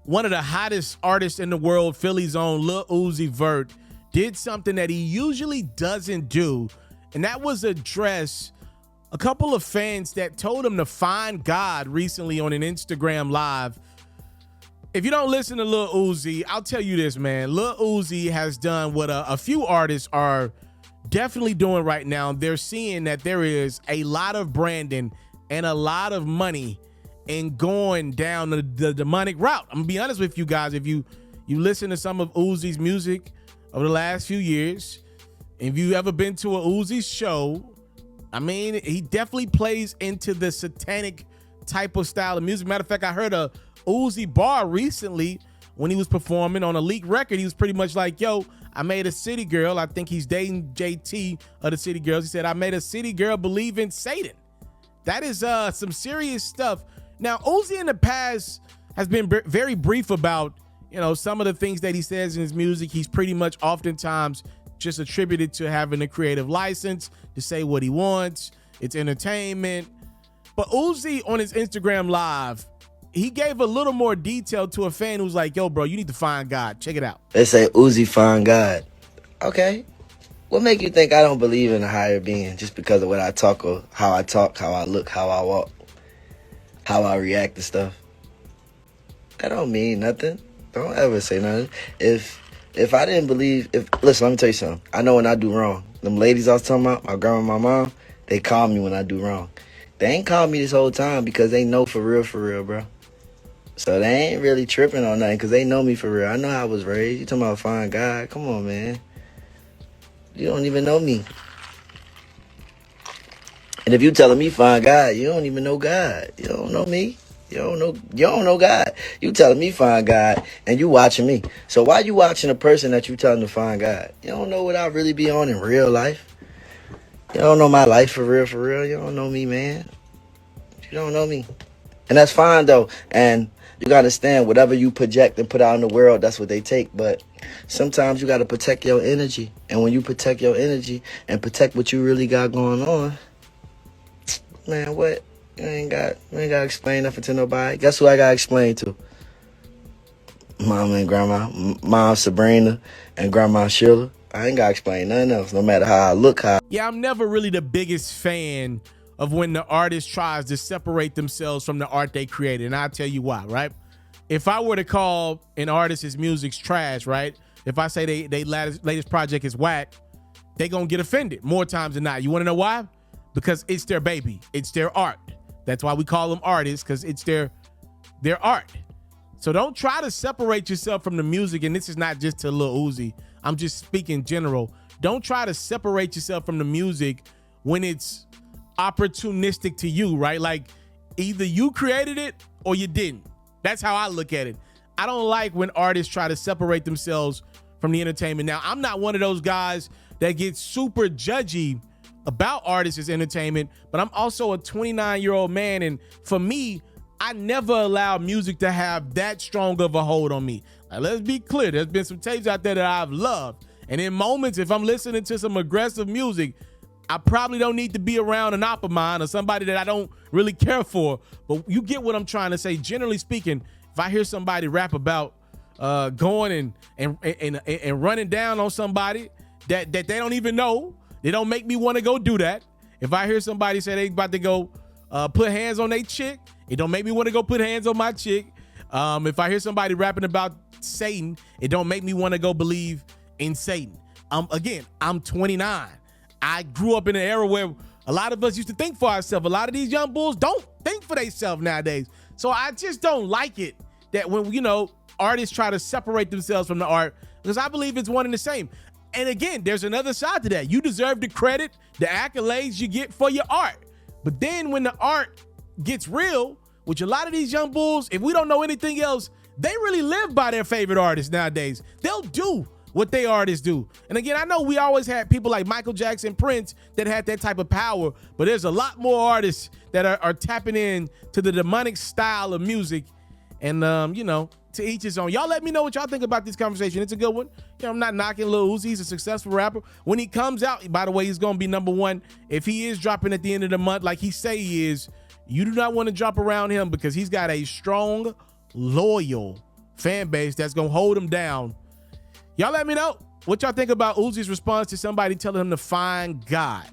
one of the hottest artists in the world, Philly's own Lil Uzi Vert, did something that he usually doesn't do, and that was address a couple of fans that told him to find God recently on an Instagram Live. If you don't listen to Lil Uzi, I'll tell you this, man. Lil Uzi has done what a few artists are definitely doing right now. They're seeing that there is a lot of branding and a lot of money in going down the demonic route. I'm gonna be honest with you guys. If you listen to some of Uzi's music over the last few years, if you ever been to a Uzi show, I mean, he definitely plays into the satanic type of style of music. Matter of fact, I heard a Uzi bar recently when he was performing on a leaked record. He was pretty much like, yo, I made a city girl. I think he's dating JT of the City Girls. He said, I made a city girl believe in Satan. That is some serious stuff. Now, Uzi in the past has been very brief about, you know, some of the things that he says in his music. He's pretty much oftentimes just attributed to having a creative license to say what he wants. It's entertainment. But Uzi on his Instagram Live, he gave a little more detail to a fan who's like, yo, bro, you need to find God. Check it out. They say Uzi find God. Okay. What make you think I don't believe in a higher being just because of what I talk or how I talk, how I look, how I walk, how I react to stuff? That don't mean nothing. Don't ever say nothing. If I didn't believe, listen, let me tell you something. I know when I do wrong. Them ladies I was talking about, my grandma and my mom, they call me when I do wrong. They ain't called me this whole time because they know for real, bro. So they ain't really tripping on nothing because they know me for real. I know how I was raised. You talking about find God? Come on, man. You don't even know me. And if you telling me find God, you don't even know God. You don't know me. You don't know God. You telling me find God and you watching me. So why you watching a person that you telling to find God? You don't know what I really be on in real life. You don't know my life for real. You don't know me, man. You don't know me. And that's fine though. And you gotta understand, whatever you project and put out in the world, that's what they take. But sometimes you gotta protect your energy. And when you protect your energy and protect what you really got going on, man, what? You ain't got to explain nothing to nobody. Guess who I got to explain to? Mama and Grandma. Mom Sabrina and Grandma Sheila. I ain't got to explain nothing else, no matter how I look. Yeah, I'm never really the biggest fan of when the artist tries to separate themselves from the art they created. And I'll tell you why, right? If I were to call an artist's music's trash, right? If I say they latest project is whack, they going to get offended more times than not. You want to know why? Because it's their baby. It's their art. That's why we call them artists, because it's their art. So don't try to separate yourself from the music. And this is not just to Lil Uzi. I'm just speaking general. Don't try to separate yourself from the music when it's opportunistic to you, right? Like either you created it or you didn't. That's how I look at it. I don't like when artists try to separate themselves from the entertainment. Now, I'm not one of those guys that gets super judgy about artists as entertainment, but I'm also a 29-year-old man, and for me, I never allow music to have that strong of a hold on me. Now, let's be clear, there's been some tapes out there that I've loved, and in moments, if I'm listening to some aggressive music, I probably don't need to be around an op of mine or somebody that I don't really care for, but you get what I'm trying to say. Generally speaking, if I hear somebody rap about going and running down on somebody that they don't even know, it don't make me want to go do that. If I hear somebody say they about to go put hands on their chick, it don't make me want to go put hands on my chick. If I hear somebody rapping about Satan, it don't make me want to go believe in Satan. Again, I'm 29. I grew up in an era where a lot of us used to think for ourselves. A lot of these young bulls don't think for themselves nowadays. So I just don't like it that when, you know, artists try to separate themselves from the art, because I believe it's one and the same. And again, there's another side to that. You deserve the credit, the accolades you get for your art. But then when the art gets real, which a lot of these young bulls, if we don't know anything else, they really live by their favorite artists nowadays. They'll do what they artists do. And again, I know we always had people like Michael Jackson, Prince that had that type of power, but there's a lot more artists that are tapping in to the demonic style of music. And, you know, to each his own. Y'all let me know what y'all think about this conversation. It's a good one. You know, I'm not knocking Lil Uzi. He's a successful rapper. When he comes out, by the way, he's going to be #1. If he is dropping at the end of the month, like he say he is, you do not want to jump around him because he's got a strong, loyal fan base that's gonna hold him down. Y'all let me know what y'all think about Uzi's response to somebody telling him to find God.